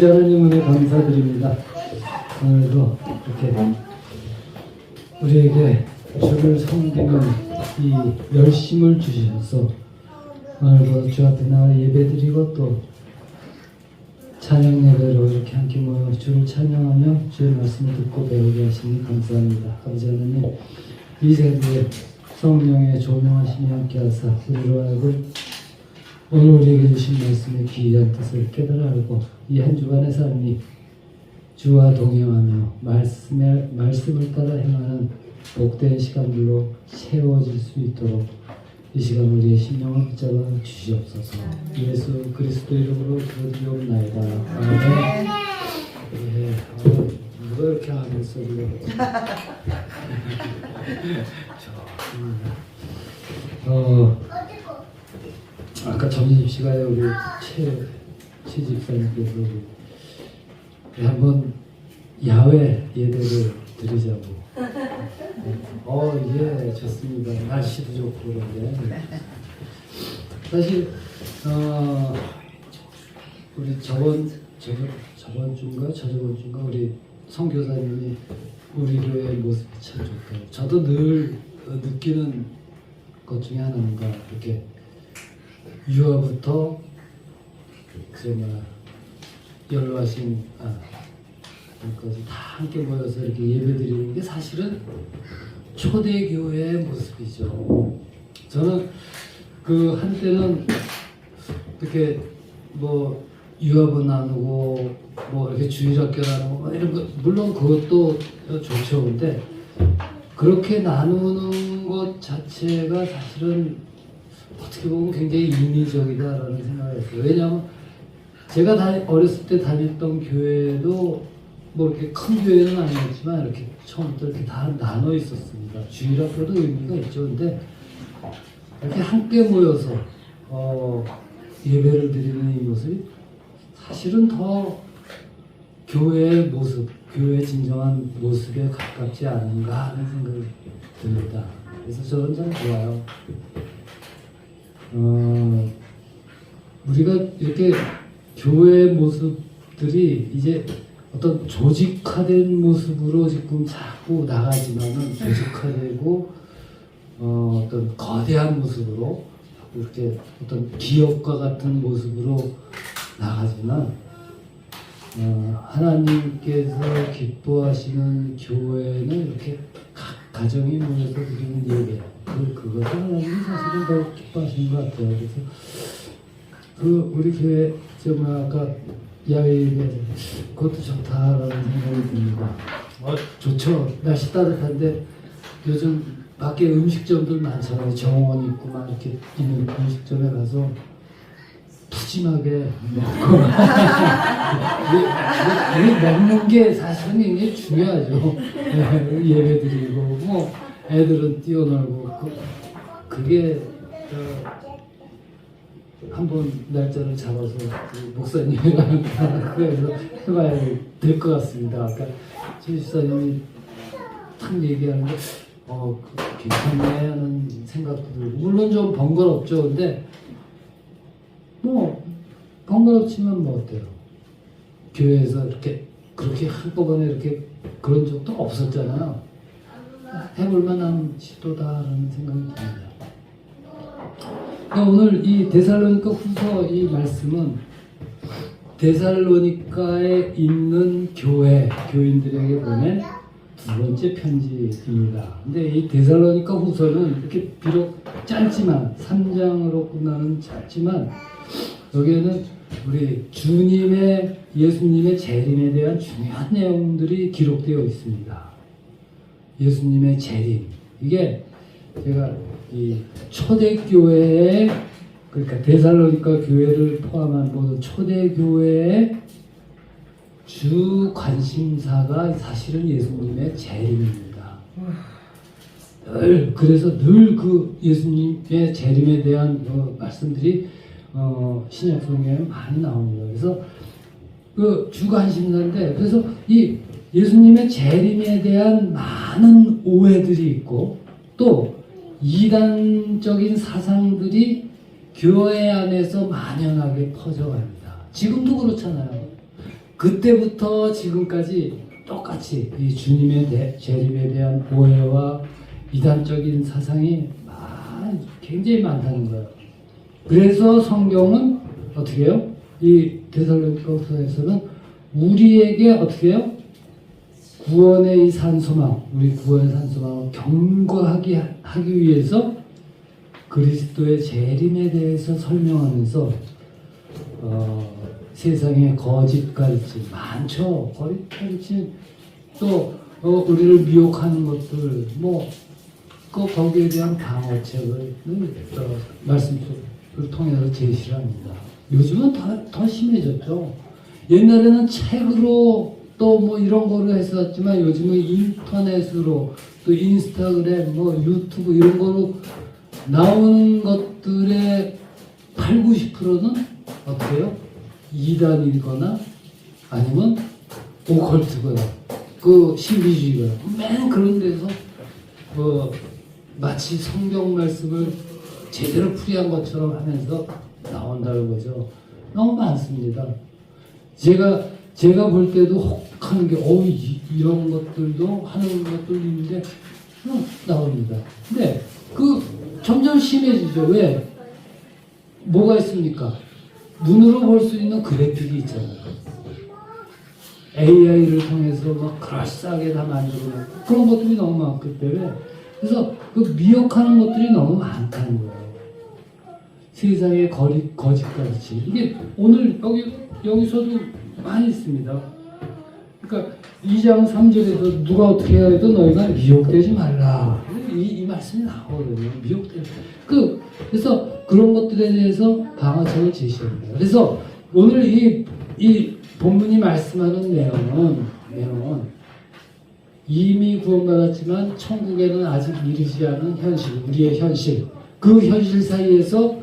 하나님 은혜 감사드립니다. 오늘도 이렇게 우리에게 주를 섬기는 이 열심을 주셔서 오늘도 주 앞에 나와 예배드리고 또 찬양 예배로 이렇게 함께 모여 주를 찬양하며 주의 말씀을 듣고 배우게 하시니 감사합니다. 아버지 하나님, 이 세대에 성령의 조명하심이 함께 하사 우리로 하여금 오늘 우리에게 주신 말씀의 귀한 뜻을 깨달아 알고 이 한 주간의 삶이 주와 동행하며 말씀을 따라 행하는 복된 시간들로 채워질 수 있도록 이 시간 우리의 심령을 붙잡아 주시옵소서. 예수 그리스도 이름으로 기도드리옵나이다. 아멘. 예, 누가 이렇게 아멘 소리를 아까 점심시간에 우리 최 집사님께서 한번 야외 예배를 드리자고. 예, 좋습니다. 날씨도 좋고 그런데 사실 우리 저번 주인가 우리 선교사님이 우리 교회의 모습이 참 좋다고. 저도 늘 느끼는 것 중에 하나인가 이렇게 유아부터 연로하신 까지 다 함께 모여서 이렇게 예배드리는 게 사실은 초대교회의 모습이죠. 저는 그 한때는 이렇게 유아부 나누고 이렇게 주일학교 나누고 이런 거 물론 그것도 좋죠. 근데 그렇게 나누는 것 자체가 사실은 어떻게 보면 굉장히 인위적이다라는 생각을 했어요. 왜냐하면 제가 어렸을 때 다녔던 교회도 이렇게 큰 교회는 아니었지만 이렇게 처음부터 이렇게 다 나눠 있었습니다. 주일학교도 의미가 있죠. 근데 이렇게 함께 모여서 예배를 드리는 이 모습이 사실은 더 교회의 모습, 교회의 진정한 모습에 가깝지 않은가 하는 생각이 듭니다. 그래서 저는 참 좋아요. 우리가 이렇게 교회의 모습들이 이제 어떤 조직화된 모습으로 지금 자꾸 나가지만은 조직화되고 어떤 거대한 모습으로 이렇게 어떤 기업과 같은 모습으로 나가지만 하나님께서 기뻐하시는 교회는 이렇게 각 가정이 모여서 드리는 예배 그것을 하나님이 사실은 더 기뻐하시는 것 같아요. 그래서 우리 교회 아까 야외 예배 그것도 좋다라는 생각이 듭니다. 좋죠. 날씨 따뜻한데 요즘 밖에 음식점들 많잖아요. 정원 있고 막 이렇게 있는 음식점에 가서 푸짐하게 먹고 먹는 게 사실은 굉장히 중요하죠. 예배 드리고 애들은 뛰어놀고 그게 한번 날짜를 잡아서 목사님이랑 그래서 해봐야 될 것 같습니다. 아까 최 집사님이 탁 얘기하는데 괜찮네 하는 생각도 들고 물론 좀 번거롭죠. 근데 번거롭지만 어때요? 교회에서 그렇게 한꺼번에 이렇게 그런 적도 없었잖아요. 해볼만한 시도다라는 생각이 듭니다. 오늘 이 데살로니가 후서 이 말씀은 데살로니가에 있는 교인들에게 보낸 두 번째 편지입니다. 근데 이 데살로니가 후서는 이렇게 비록 짧지만 3장으로 끝나는 짧지만 여기에는 우리 예수님의 재림에 대한 중요한 내용들이 기록되어 있습니다. 예수님의 재림. 이게 제가 이 초대교회의 그러니까 데살로니가 교회를 포함한 모든 초대교회의 주 관심사가 사실은 예수님의 재림입니다. 그래서 늘 그 예수님의 재림에 대한 말씀들이 신약 성경에 많이 나옵니다. 그래서 그 주 관심사인데 그래서 이 예수님의 재림에 대한 많은 오해들이 있고 또 이단적인 사상들이 교회 안에서 만연하게 퍼져갑니다. 지금도 그렇잖아요. 그때부터 지금까지 똑같이 이 주님의 재림에 대한 오해와 이단적인 사상이 굉장히 많다는 거예요. 그래서 성경은 어떻게 해요? 이 데살로니가서에서는 우리에게 어떻게 해요? 구원의 이 산소망, 우리 구원의 산소망을 견고하게 하기 위해서 그리스도의 재림에 대해서 설명하면서 세상에 거짓 가르침 많죠. 거짓 가르침 또 우리를 미혹하는 것들 거기에 대한 방어책을 말씀을 통해서 제시를 합니다. 요즘은 더 심해졌죠. 옛날에는 책으로 또 이런 거로 했었지만 요즘은 인터넷으로 또 인스타그램 유튜브 이런 거로 나오는 것들의 8, 90%는 어떻게 해요? 이단이거나 아니면 오컬트거나 신비주의거나 맨 그런 데서 마치 성경 말씀을 제대로 풀이한 것처럼 하면서 나온다는 거죠. 너무 많습니다. 제가 볼 때도 혹하는 게 이런 것들도 하는 것들도 있는데 나옵니다. 근데 점점 심해지죠. 왜? 뭐가 있습니까? 눈으로 볼 수 있는 그래픽이 있잖아요. AI를 통해서 그럴싸하게 다 만들어내고 그런 것들이 너무 많기 때문에 그래서 미혹하는 것들이 너무 많다는 거예요. 세상의 거짓 가르침. 이게 오늘 여기서도 많이 있습니다. 그러니까 2장 3절에도 누가 어떻게 해도 너희가 미혹되지 말라. 이 말씀이 나오거든요. 그래서 그런 것들에 대해서 방어책을 제시합니다. 그래서 오늘 이 본문이 말씀하는 내용은 이미 구원받았지만 천국에는 아직 이르지 않은 현실, 우리의 현실, 그 현실 사이에서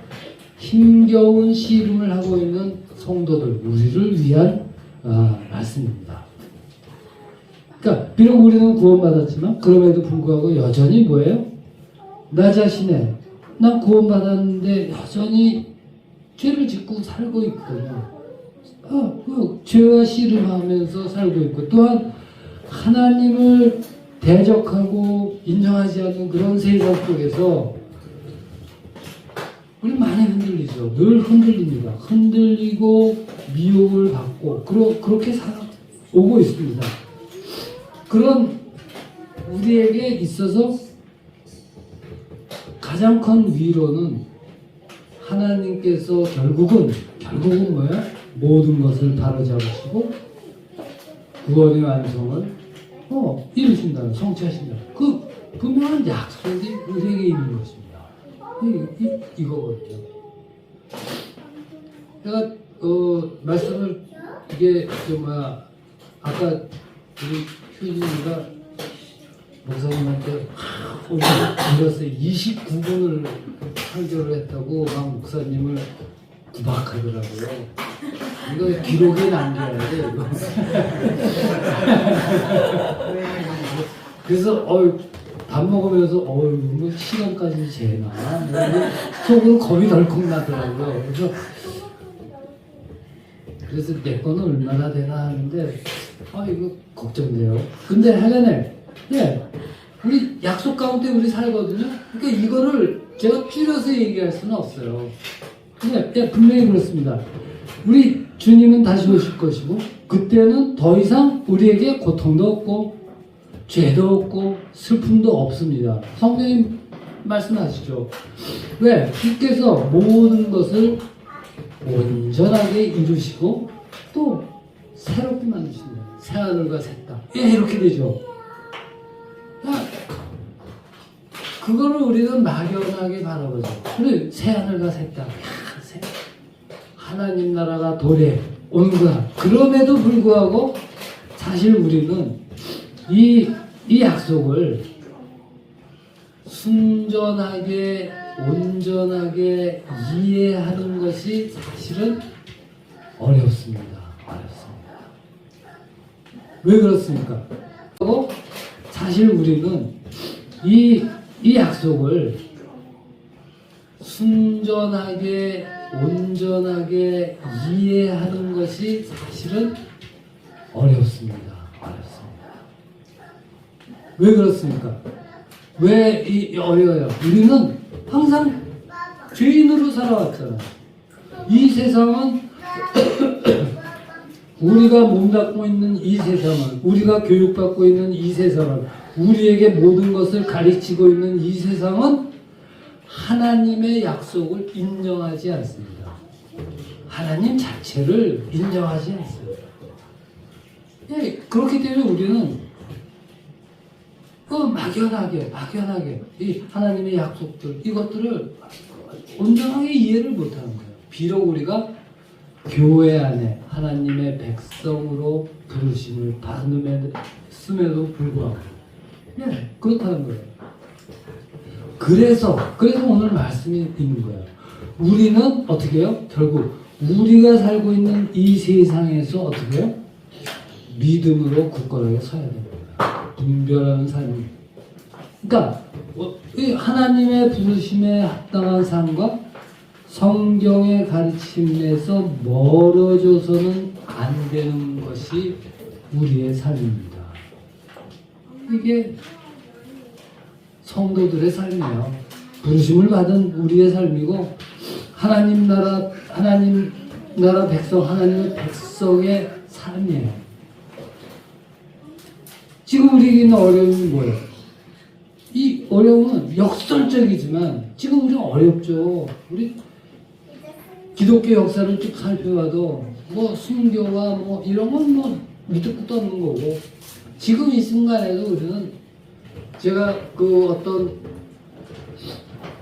힘겨운 씨름을 하고 있는 성도들, 우리를 위한 말씀입니다. 그러니까 비록 우리는 구원받았지만 그럼에도 불구하고 여전히 뭐예요? 나 자신의 난 구원받았는데 여전히 죄를 짓고 살고 있거든요. 죄와 씨름하면서 살고 있고 또한 하나님을 대적하고 인정하지 않는 그런 세상 속에서 우리 많이 흔들리죠. 늘 흔들립니다. 흔들리고 미혹을 받고 그렇게 살아오고 있습니다. 그런 우리에게 있어서 가장 큰 위로는 하나님께서 결국은 뭐야? 모든 것을 바로잡으시고 구원의 완성을 이루신다는 성취하신다. 그 분명한 약속이 우리에게 있는 것입니다. 이거거든요. 내가 말씀을 이게 아까 우리 효진이가 목사님한테 오늘 들었어요. 29분을 설교를 했다고 막 목사님을 구박하더라고요. 이거 기록에 남겨야 돼. 이거. 그래서 밥 먹으면서 뭐 시간까지 재나 속으로 겁이 덜컥 나더라고요. 그래서 내 거는 얼마나 되나 하는데 이거 걱정돼요. 근데 하려네. 우리 약속 가운데 우리 살거든요. 그러니까 이거를 제가 줄여서 얘기할 수는 없어요. 근데 분명히 그렇습니다. 우리 주님은 다시 오실 것이고 그때는 더 이상 우리에게 고통도 없고 죄도 없고 슬픔도 없습니다. 성경이 말씀하시죠. 왜? 주께서 모든 것을 온전하게 이루시고 또 새롭게 만드신다. 새하늘과 새 땅. 이렇게 되죠. 그거를 우리는 막연하게 바라보죠. 그래, 새하늘과 새 땅. 하나님 나라가 도래 오는구나. 그럼에도 불구하고 사실 우리는 이 약속을 순전하게 온전하게 이해하는 것이 사실은 어렵습니다. 왜 그렇습니까? 사실 우리는 이 약속을 순전하게 온전하게 이해하는 것이 사실은 어렵습니다. 왜 그렇습니까? 왜 어려워요? 우리는 항상 죄인으로 살아왔잖아요. 이 세상은 우리가 몸담고 있는 이 세상은, 우리가 교육받고 있는 이 세상은, 우리에게 모든 것을 가르치고 있는 이 세상은 하나님의 약속을 인정하지 않습니다. 하나님 자체를 인정하지 않습니다. 예, 그렇기 때문에 우리는 막연하게 이 하나님의 약속들, 이것들을 온전하게 이해를 못하는 거예요. 비록 우리가 교회 안에 하나님의 백성으로 부르심을 받음에도 불구하고, 네, 그렇다는 거예요. 그래서 오늘 말씀이 있는 거예요. 우리는 어떻게 해요? 결국 우리가 살고 있는 이 세상에서 어떻게 해요? 믿음으로 굳건하게 서야 됩니다. 분별하는 삶이. 그러니까 하나님의 부르심에 합당한 삶과 성경의 가르침에서 멀어져서는 안 되는 것이 우리의 삶입니다. 이게 성도들의 삶이에요. 부르심을 받은 우리의 삶이고, 하나님 나라 백성, 하나님의 백성의 삶이에요. 지금 우리에게 있는 어려움이 뭐예요? 이 어려움은 역설적이지만 지금 우리는 어렵죠. 우리 기독교 역사를 쭉 살펴봐도 뭐 순교와 뭐 이런 건 뭐 밑도 끝도 없는 거고, 지금 이 순간에도 우리는, 제가 그 어떤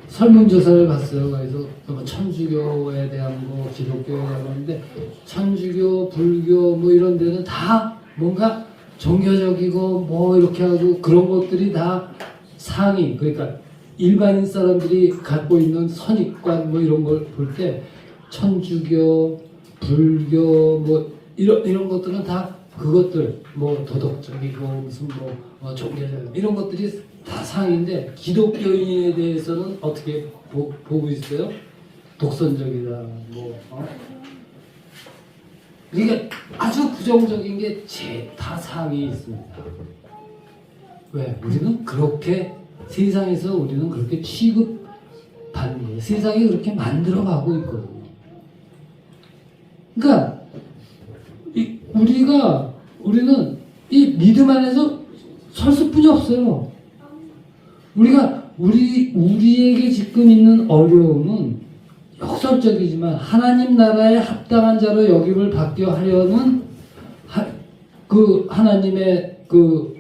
설문조사를 봤어요. 그래서 천주교에 대한 거, 기독교에 대한 건데, 천주교, 불교 뭐 이런 데는 다 뭔가 종교적이고 뭐 이렇게 하고 그런 것들이 다 상위, 그러니까 일반인 사람들이 갖고 있는 선입관 뭐 이런 걸 볼 때 천주교, 불교 뭐 이런 것들은 다 그것들 뭐 도덕적이고 무슨 뭐 종교적 이런 것들이 다 상인데, 기독교인에 대해서는 어떻게 보고 있어요? 독선적이다 뭐 그러니까 아주 부정적인 게 다 상위에 있습니다. 왜? 우리는 그렇게 세상에서 우리는 그렇게 취급받는 거예요. 세상이 그렇게 만들어가고 있거든요. 그러니까 우리는 이 믿음 안에서 설 수뿐이 없어요. 우리에게 지금 있는 어려움은 역설적이지만 하나님 나라에 합당한 자로 여김을 받게 하려는 그 하나님의 그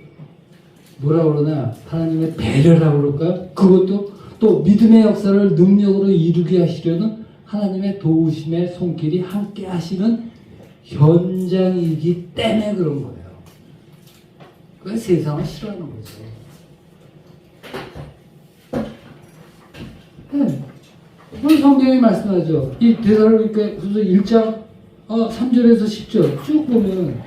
뭐라 그러나 하나님의 배려라고 그럴까요? 그것도 또 믿음의 역사를 능력으로 이루게 하시려는 하나님의 도우심의 손길이 함께 하시는 현장이기 때문에 그런 거예요. 그 세상을 싫어하는 거죠. 네. 오늘 성경이 말씀하죠. 이 데살로니가후서 1장 3절에서 10절 쭉 보면,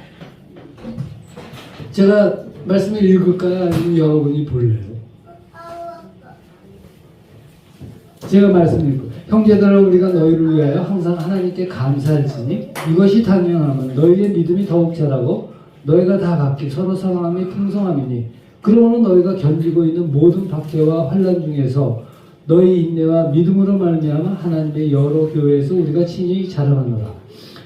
제가 말씀을 읽을까요? 아니면 여러분이 볼래요? 제가 말씀을 읽고, 형제들아 우리가 너희를 위하여 항상 하나님께 감사할지니 이것이 당연하면 너희의 믿음이 더욱 자라고 너희가 다 각기 서로 사랑함이 풍성함이니, 그러므로 너희가 견디고 있는 모든 박해와 환난 중에서 너희 인내와 믿음으로 말미암아 하나님의 여러 교회에서 우리가 친히 자랑하노라.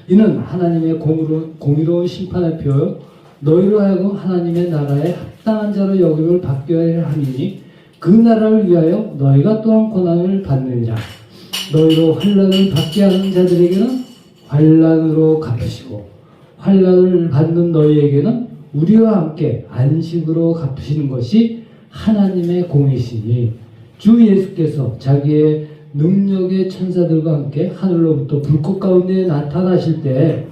이는 하나님의 공의로운 심판의 표요 너희로 하여금 하나님의 나라에 합당한 자로 여김을 받게 함이니, 그 나라를 위하여 너희가 또한 고난을 받느니라. 너희로 환난을 받게 하는 자들에게는 환난으로 갚으시고, 환난을 받는 너희에게는 우리와 함께 안식으로 갚으시는 것이 하나님의 공이시니, 주 예수께서 자기의 능력의 천사들과 함께 하늘로부터 불꽃 가운데 나타나실 때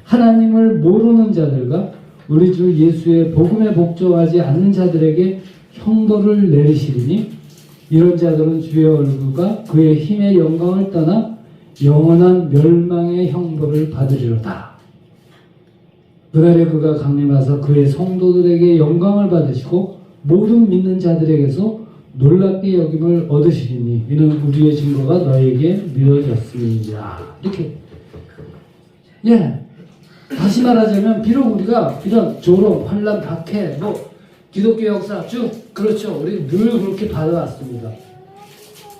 하나님을 모르는 자들과 우리 주 예수의 복음에 복종하지 않는 자들에게 형벌을 내리시리니, 이런 자들은 주의 얼굴과 그의 힘의 영광을 떠나 영원한 멸망의 형벌을 받으리로다. 그날에 그가 강림하사 그의 성도들에게 영광을 받으시고 모든 믿는 자들에게서 놀랍게 여김을 얻으시리니, 이는 우리의 증거가 너에게 미뤄졌습니다. 이렇게, 예, 다시 말하자면 비록 우리가 이런 조롱, 환란, 박해, 뭐 기독교 역사 쭉 그렇죠. 우리 늘 그렇게 받아왔습니다.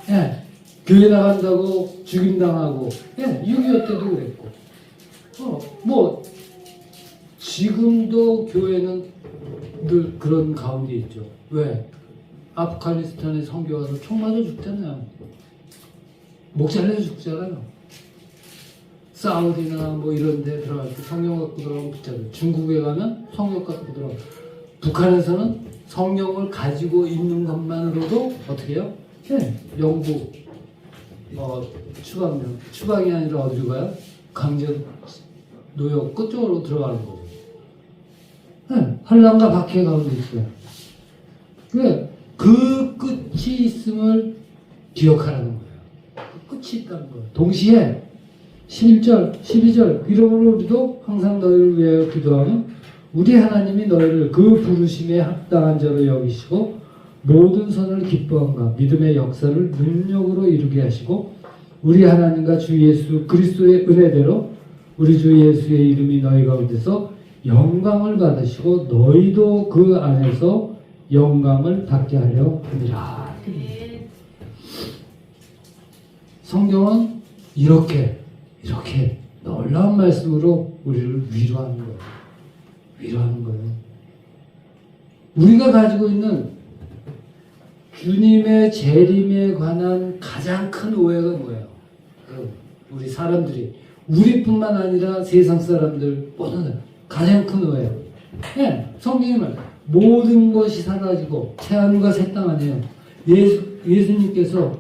예, 교회 나간다고 죽임당하고, 예, 6.25 때도 그랬고, 뭐 지금도 교회는 늘 그런 가운데 있죠. 왜? 아프가니스탄에 선교 와서 총 맞아 죽잖아요. 목 잘려 죽잖아요. 사우디나 뭐 이런 데 들어갈 때 성경 갖고 들어가면 붙잡아요. 중국에 가면 성경 갖고 들어가요. 북한에서는 성경을 가지고 있는 것만으로도 어떻게 해요? 네, 영국 추방이 아니라 어디로 가요? 강제 노역 끝쪽으로 들어가는 거죠. 네, 환란과 박해 가운데 있어요. 그 끝이 있음을 기억하라는 거예요. 그 끝이 있다는 거예요. 동시에 11절, 12절 이러므로 우리도 항상 너희를 위하여 기도하면 우리 하나님이 너희를 그 부르심에 합당한 자로 여기시고 모든 선을 기뻐함과 믿음의 역사를 능력으로 이루게 하시고 우리 하나님과 주 예수 그리스도의 은혜대로 우리 주 예수의 이름이 너희 가운데서 영광을 받으시고 너희도 그 안에서 영광을 받게 하려 합니다. 성경은 이렇게 놀라운 말씀으로 우리를 위로하는 거예요. 위로하는 거예요. 우리가 가지고 있는 주님의 재림에 관한 가장 큰 오해가 뭐예요? 우리 사람들이, 우리뿐만 아니라 세상 사람들 모든 가장 큰 오해예요. 네, 성경이 말 모든 것이 사라지고 새하늘과 새 땅 아니에요. 예수님께서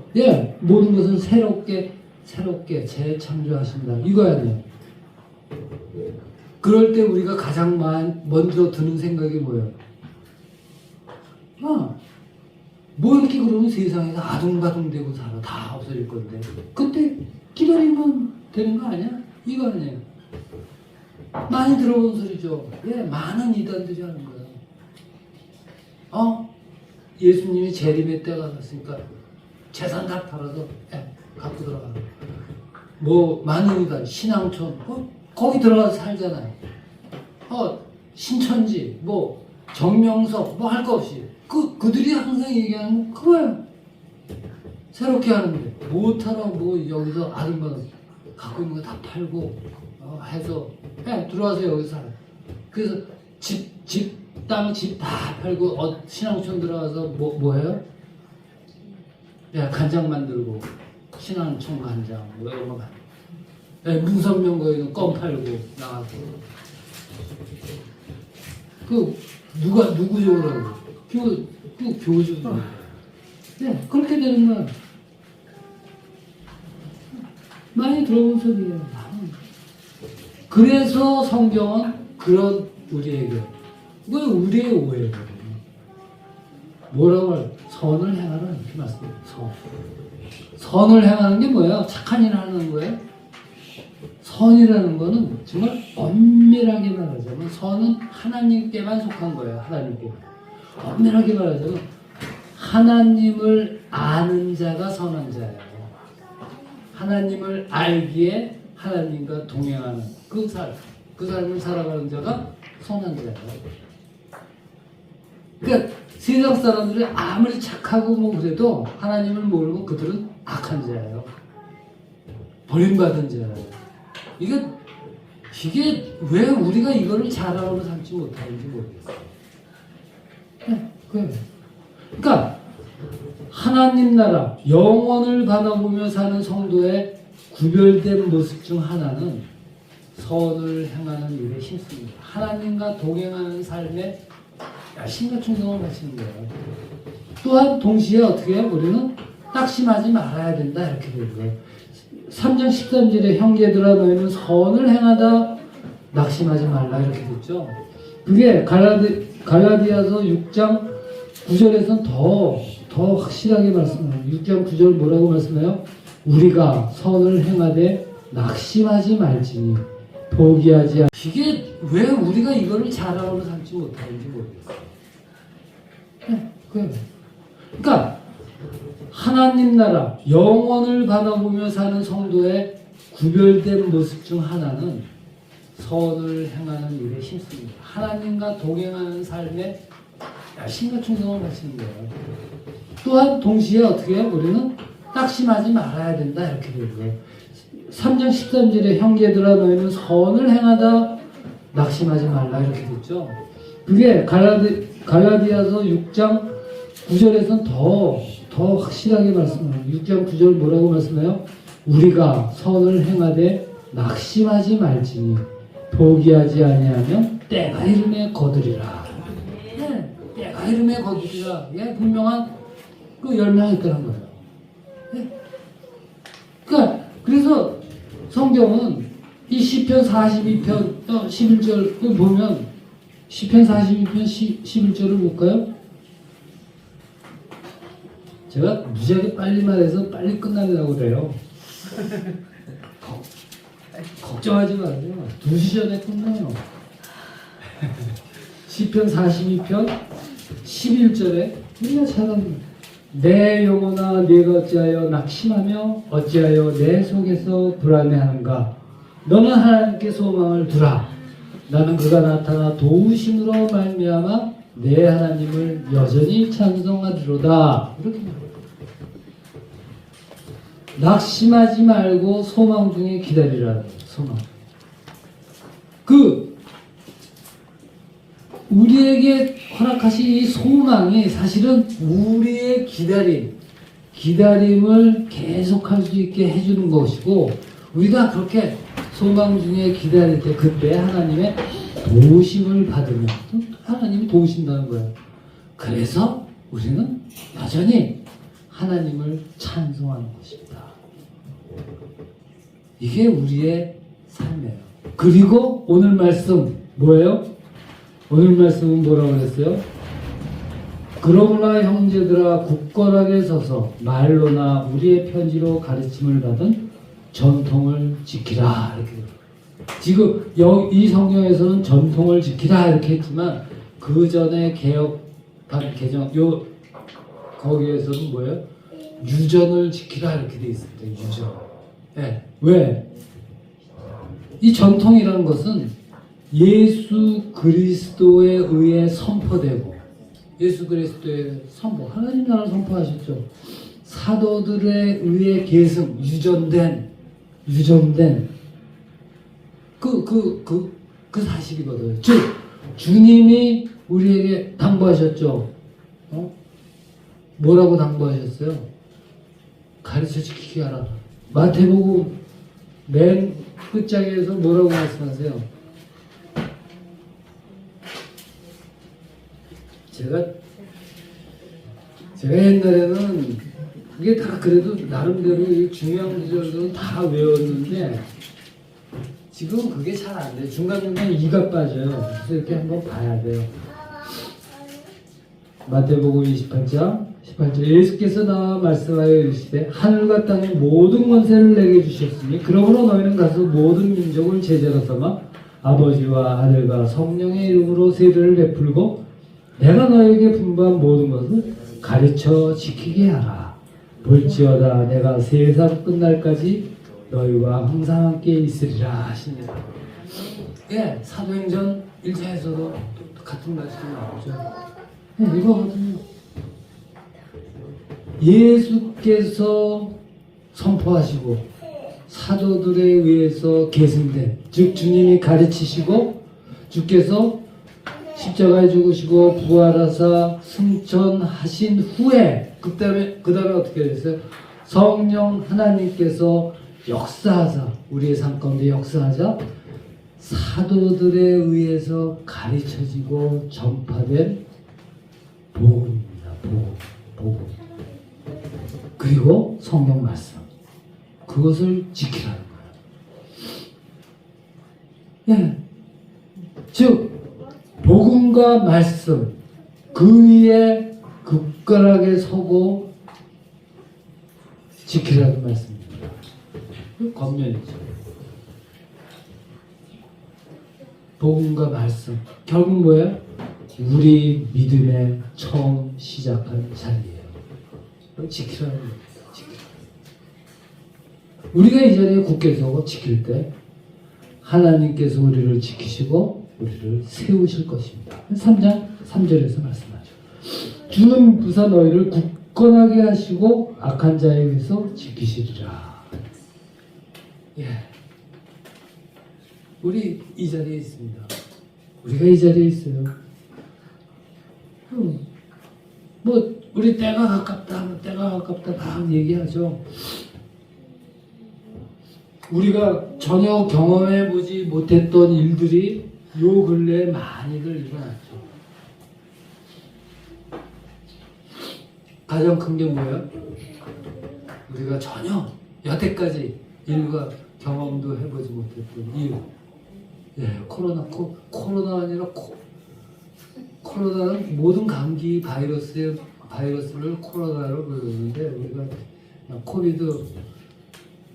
모든 것을 새롭게 재창조하신다. 이거 아니에요. 그럴 때 우리가 가장 먼저 드는 생각이 뭐예요? 뭐 이렇게 그러면 세상에서 아둥바둥대고 살아. 다 없어질 건데. 그때 기다리면 되는 거 아니야? 이거 아니에요. 많이 들어본 소리죠. 많은 이단들이 하는 거예요. 예수님이 재림의 때가 됐으니까 재산 다 팔아서 갖고 들어가는 거예요. 뭐 많은 이단, 신앙촌, 거기 들어가서 살잖아요. 신천지, 뭐 정명석, 뭐 할 거 없이 그들이 항상 얘기하는 거 그거예요. 새롭게 하는데 못하러 뭐 여기서 아름다운 갖고 있는 거 다 팔고 해서 들어와서 여기 살아요. 그래서 땅 집 다 팔고 신앙촌 들어가서 뭐 해요? 간장 만들고 신앙촌 간장 뭐 이런 거 만들고 문선명거에는 껌 팔고 나가고 누구 욕을 하고 교주 그렇게 되는 거야. 많이 들어본 소리예요. 그래서 성경은 그런 우리에게 우리의 오해거든요. 뭐라고 할 선을 행하라 이렇게 말씀해요. 선을 행하는 게 뭐예요? 착한 일을 하는 거예요? 선이라는 거는 정말 엄밀하게 말하자면 선은 하나님께만 속한 거예요. 하나님께. 엄밀하게 말하자면 하나님을 아는 자가 선한 자예요. 하나님을 알기에 하나님과 동행하는 그 삶을 살아가는 자가 선한 자예요. 그러니까 세상 사람들이 아무리 착하고 뭐 그래도 하나님을 모르면 그들은 악한 자예요. 버림받은 자예요. 이게 왜 우리가 이거를 자랑으로 삼지 못하는지 모르겠어요. 그러니까 하나님 나라 영원을 바라보며 사는 성도의 구별된 모습 중 하나는 선을 행하는 일에 힘씁니다. 하나님과 동행하는 삶에 열심히 충성을 하시는 거예요. 또한 동시에 어떻게 해요? 우리는 낙심하지 말아야 된다 이렇게 되는 거예요. 3장 13절에 형제들아 너희는 선을 행하다 낙심하지 말라 이렇게 됐죠. 그게 갈라디아서 6장 9절에서는 더 확실하게 말씀해요. 6장 9절 뭐라고 말씀해요? 우리가 선을 행하되 낙심하지 말지니 포기하지 이게 왜 우리가 이거를 자랑으로 삼지 못하는지 모르겠어요. 그러니까 하나님 나라 영원을 바라보며 사는 성도의 구별된 모습 중 하나는 선을 행하는 일에 힘씁니다. 하나님과 동행하는 삶에 열심과 충성을 바치는 거예요. 또한 동시에 어떻게 해요? 우리는 낙심하지 말아야 된다 이렇게 되고요. 3장 13절에 형제들아 너희는 선을 행하다 낙심하지 말라 이렇게 됐죠. 그게 갈라디아서 6장 9절에서는 더 확실하게 말씀해요. 6장 9절 뭐라고 말씀해요? 우리가 선을 행하되 낙심하지 말지니 포기하지 아니하면 때가 이름에 거두리라. 네, 때가 이름에 거두리라. 예, 분명한 그 열명이 있다는 거예요. 네. 그래서 성경은 이 시편 42편 11절 보면 시편 42편 11절을 볼까요? 제가 무지하게 빨리 말해서 빨리 끝나려고 그래요. 걱정하지 마세요. 2시 전에 끝나요. 시편 42편 11절에 우리가 찾아봅니다. 내 영혼아 네가 어찌하여 낙심하며 어찌하여 내 속에서 불안해하는가. 너는 하나님께 소망을 두라. 나는 그가 나타나 도우심으로 말미암아 내 하나님을 여전히 찬송하리로다. 이렇게 말합니다. 낙심하지 말고 소망 중에 기다리라. 소망. 우리에게 허락하신 이 소망이 사실은 우리의 기다림을 계속할 수 있게 해주는 것이고, 우리가 그렇게 소망 중에 기다릴 때 그때 하나님의 도우심을 받으면 하나님이 도우신다는 거예요. 그래서 우리는 여전히 하나님을 찬송하는 것입니다. 이게 우리의 삶이에요. 그리고 오늘 말씀 뭐예요? 오늘 말씀은 뭐라고 그랬어요? 그러므나 형제들아 굳건하게 서서 말로나 우리의 편지로 가르침을 받은 전통을 지키라 이렇게 돼요. 지금 이 성경에서는 전통을 지키라 이렇게 했지만 그 전에 개혁한 개정 거기에서는 뭐예요? 유전을 지키라 이렇게 돼 있습니다. 유전. 네. 왜? 이 전통이라는 것은 예수 그리스도에 의해 선포되고, 예수 그리스도의 선포, 하나님 나라를 선포하셨죠. 사도들에 의해 계승, 유전된 그 사실이거든요. 즉 주님이 우리에게 당부하셨죠. 뭐라고 당부하셨어요? 가르쳐 지키게 하라. 마태복음 맨 끝장에서 뭐라고 말씀하세요? 제가 옛날에는 그게 다 그래도 나름대로 중요한 구절들은 다 외웠는데 지금 그게 잘 안 돼요. 중간중간 이가 빠져요. 그래서 이렇게 한번 봐야 돼요. 마태복음 28장 18절 예수께서 나와 말씀하여 이르시되 하늘과 땅의 모든 권세를 내게 주셨으니 그러므로 너희는 가서 모든 민족을 제자로 삼아 아버지와 아들과 성령의 이름으로 세례를 베풀고 내가 너희에게 분부한 모든 것을 가르쳐 지키게 하라. 볼지어다 내가 세상 끝날까지 너희와 항상 함께 있으리라 하십니다. 예, 사도행전 1장에서도 같은 말씀이 나오죠. 예, 이거거든요. 예수께서 선포하시고 사도들에 의해서 계승된, 즉 주님이 가르치시고 주께서 십자가에 죽으시고 부활하사 승천하신 후에 그 다음에 어떻게 됐어요? 성령 하나님께서 역사하사 우리의 삶 가운데 역사하자 사도들에 의해서 가르쳐지고 전파된 복음입니다. 복음. 그리고 성경 말씀. 그것을 지키라는 거예요. 예. 즉 복음과 말씀 그 위에 굳건하게 서고 지키라는 말씀입니다. 그 권면이죠. 복음과 말씀 결국 뭐예요? 우리 믿음의 처음 시작한 자리예요. 지키라는 거예요. 우리가 이 자리에 굳게 서고 지킬 때 하나님께서 우리를 지키시고 우리를 세우실 것입니다. 3장 3절에서 말씀하죠. 주는 부사 너희를 굳건하게 하시고 악한 자에 의해서 지키시리라. 예. 우리 이 자리에 있습니다. 우리가 이 자리에 있어요. 뭐 우리 때가 가깝다, 때가 가깝다 다 얘기하죠. 우리가 전혀 경험해보지 못했던 일들이 요 근래에 많이들 일어났죠. 가장 큰 게 뭐예요? 우리가 전혀 여태까지 일과 경험도 해보지 못했던 일. 예, 코로나 아니라 코로나는 모든 감기 바이러스를 코로나로 부르는데 우리가 코비드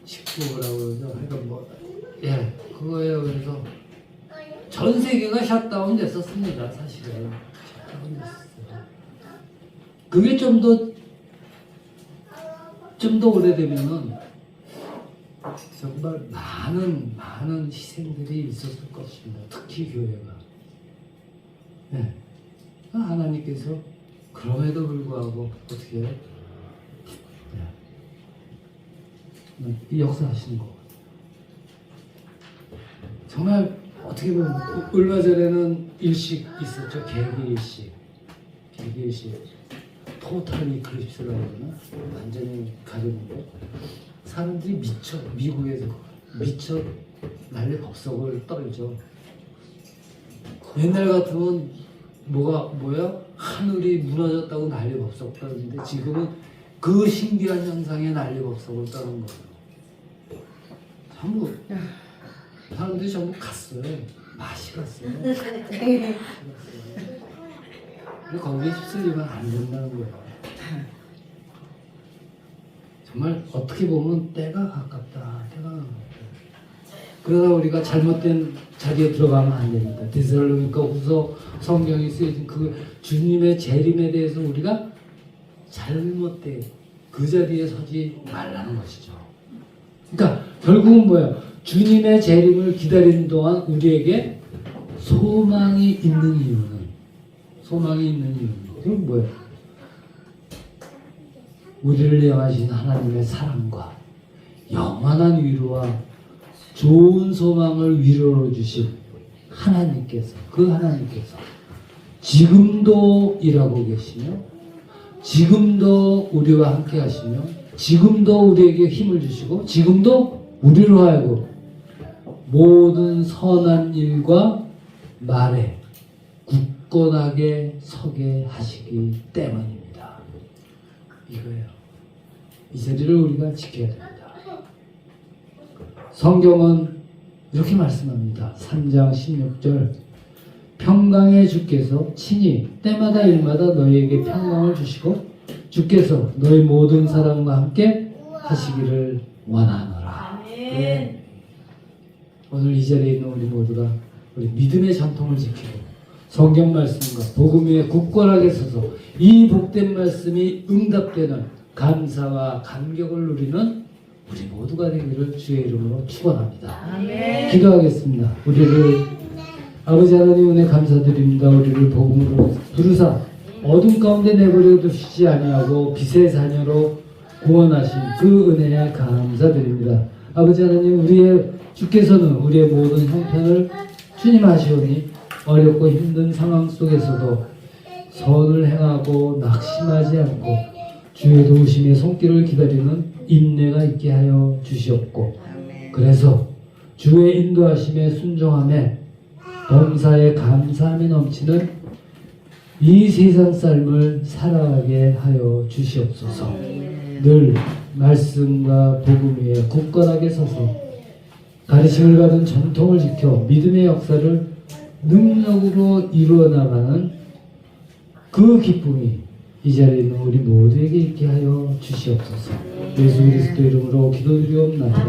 19라고 그러죠. 그러니까 그거예요. 그래서 전 세계가 샷다운 됐었습니다. 사실은 샷다운 됐었어요. 그게 좀 더 오래되면은 정말 많은 희생들이 있었을 것입니다. 특히 교회가. 네. 하나님께서 그럼에도 불구하고 어떻게 해요? 이 역사하시는 거. 정말 어떻게 보면 얼마 전에는 일식 있었죠. 개기일식. 토탈 이클립스라고 그러나 완전히 가렸는데 사람들이 미국에서 미쳐 난리 법석을 떨죠. 옛날 같으면 뭐야? 하늘이 무너졌다고 난리 법석 떨는데 지금은 그 신기한 현상에 난리 법석을 떠는 거예요. 전부 사람들이 전부 갔어요. 맛이 갔어요. 근데 거기에 휩쓸리면 안 된다는 거예요. 정말 어떻게 보면 때가 가깝다. 그러다 우리가 잘못된 자리에 들어가면 안 됩니다. 데살로니가 후서 성경이 쓰여진 그 주님의 재림에 대해서 우리가 잘못된 그 자리에 서지 말라는 것이죠. 그러니까 결국은 뭐예요? 주님의 재림을 기다리는 동안 우리에게 소망이 있는 이유는 그건 뭐예요? 우리를 향하신 하나님의 사랑과 영원한 위로와 좋은 소망을 위로로 주신 하나님께서 지금도 일하고 계시며 지금도 우리와 함께 하시며 지금도 우리에게 힘을 주시고 지금도 우리로 하여금 모든 선한 일과 말에 굳건하게 서게 하시기 때문입니다. 이거예요. 이 자리를 우리가 지켜야 됩니다. 성경은 이렇게 말씀합니다. 3장 16절 평강의 주께서 친히 때마다 일마다 너희에게 평강을 주시고 주께서 너희 모든 사람과 함께 하시기를 원하노라. 네. 오늘 이 자리에 있는 우리 모두가 우리 믿음의 전통을 지키고 성경 말씀과 복음 위에 굳건하게 서서 이 복된 말씀이 응답되는 감사와 감격을 누리는 우리 모두가 되기를 주의 이름으로 축원합니다. 아멘. 기도하겠습니다. 우리를 아버지 하나님 은혜 감사드립니다. 우리를 복음으로 부르사 어둠 가운데 내버려 두시지 아니하고 빛의 자녀로 구원하신 그 은혜에 감사드립니다. 아버지 하나님 주께서는 우리의 모든 형편을 주님 아시오니 어렵고 힘든 상황 속에서도 선을 행하고 낙심하지 않고 주의 도우심의 손길을 기다리는 인내가 있게 하여 주시옵고 그래서 주의 인도하심에 순종함에 범사에 감사함이 넘치는 이 세상 삶을 살아가게 하여 주시옵소서. 늘 말씀과 복음 위에 굳건하게 서서 가르침을 받은 전통을 지켜 믿음의 역사를 능력으로 이루어 나가는 그 기쁨이 이 자리에 있는 우리 모두에게 있게 하여 주시옵소서. 예수 그리스도 이름으로 기도드리옵나이다.